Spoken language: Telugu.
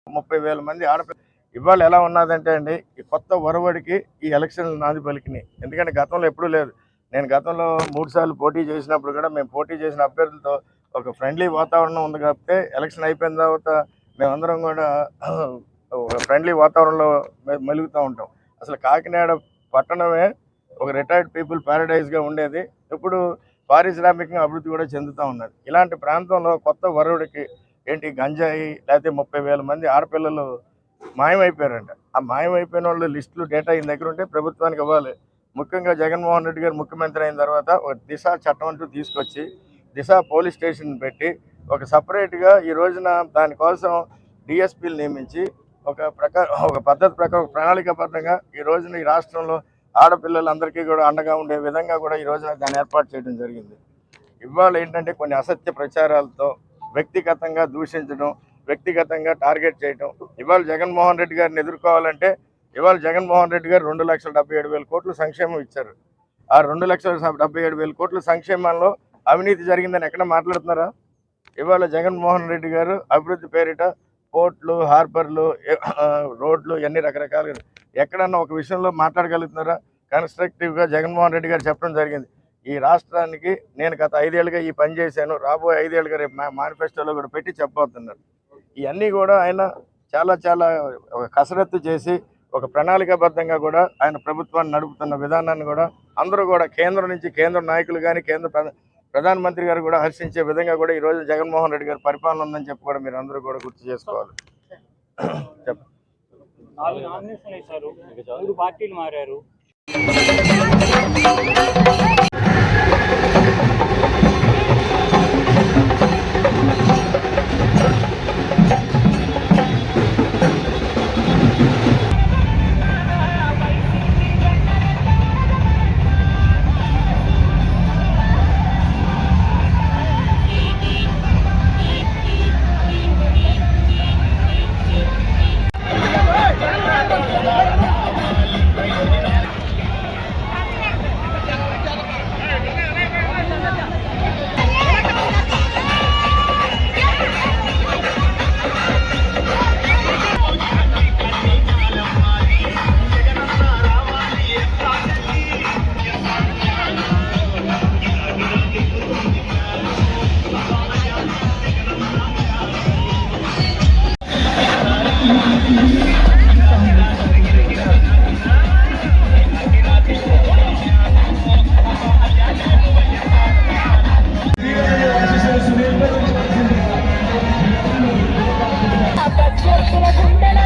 30,000 మంది ఆడపిల్ల ఇవాళ ఎలా ఉన్నదంటే అండి, ఈ కొత్త ఒరవడికి ఈ ఎలక్షన్లు నాంది పలికినాయి. ఎందుకంటే గతంలో ఎప్పుడూ లేదు. నేను గతంలో 3 సార్లు పోటీ చేసినప్పుడు కూడా మేము పోటీ చేసిన అభ్యర్థులతో ఒక ఫ్రెండ్లీ వాతావరణం ఉంది కాబట్టి ఎలక్షన్ అయిపోయిన తర్వాత మేమందరం కూడా ఒక ఫ్రెండ్లీ వాతావరణంలో మెలుగుతూ ఉంటాం. అసలు కాకినాడ పట్టణమే ఒక రిటైర్డ్ పీపుల్ ప్యారడైజ్గా ఉండేది. ఇప్పుడు పారిశ్రామికంగా అభివృద్ధి కూడా చెందుతూ ఉన్నది. ఇలాంటి ప్రాంతంలో కొత్త వరుడికి ఏంటి గంజాయి లేకపోతే 30,000 మంది ఆడపిల్లలు మాయమైపోయారంట. ఆ మాయమైపోయిన వాళ్ళు లిస్టులు డేటా ఈయన దగ్గర ఉంటే ప్రభుత్వానికి ఇవ్వాలి. ముఖ్యంగా జగన్మోహన్ రెడ్డి గారు ముఖ్యమంత్రి అయిన తర్వాత ఒక దిశ చట్టం అంటూ తీసుకొచ్చి దిశ పోలీస్ స్టేషన్ పెట్టి ఒక సపరేట్గా ఈ రోజున దానికోసం డిఎస్పీలు నియమించి ఒక పద్ధతి ప్రకారం ప్రణాళికాబద్ధంగా ఈ రోజున ఈ రాష్ట్రంలో ఆడపిల్లలందరికీ కూడా అండగా ఉండే విధంగా కూడా ఈ రోజున దాన్ని ఏర్పాటు చేయడం జరిగింది. ఇవాళ ఏంటంటే కొన్ని అసత్య ప్రచారాలతో వ్యక్తిగతంగా దూషించడం, వ్యక్తిగతంగా టార్గెట్ చేయడం. ఇవాళ జగన్మోహన్ రెడ్డి గారిని ఎదుర్కోవాలంటే ఇవాళ జగన్మోహన్ రెడ్డి గారు 2,77,000 కోట్లు సంక్షేమం ఇచ్చారు. ఆ 2,77,000 కోట్ల సంక్షేమంలో అవినీతి జరిగిందని ఎక్కడ మాట్లాడుతున్నారా? ఇవాళ జగన్మోహన్ రెడ్డి గారు అభివృద్ధి పేరిట పోర్ట్లు, హార్బర్లు, రోడ్లు ఇవన్నీ రకరకాలుగా ఎక్కడన్నా ఒక విషయంలో మాట్లాడగలుగుతున్నారా? కన్స్ట్రక్టివ్గా జగన్మోహన్ రెడ్డి గారు చెప్పడం జరిగింది. ఈ రాష్ట్రానికి నేను గత 5 ఏళ్ళుగా ఈ పని చేశాను, రాబోయే 5 ఏళ్ళుగా రేపు మేనిఫెస్టోలో కూడా పెట్టి చెప్పబోతున్నారు. ఇవన్నీ కూడా ఆయన చాలా కసరత్తు చేసి ఒక ప్రణాళికాబద్ధంగా కూడా ఆయన ప్రభుత్వాన్ని నడుపుతున్న విధానాన్ని కూడా అందరూ కూడా కేంద్రం నుంచి కేంద్ర నాయకులు కానీ కేంద్ర ప్రధానమంత్రి గారు కూడా హర్షించే విధంగా కూడా ఈరోజు జగన్మోహన్ రెడ్డి గారి పరిపాలన ఉందని చెప్పి కూడా మీరు అందరూ కూడా గుర్తు చేసుకోవాలి. చెప్పండి. 4 నామినేషన్లు వేశారు, 3 పార్టీలు మారారు. గుండెల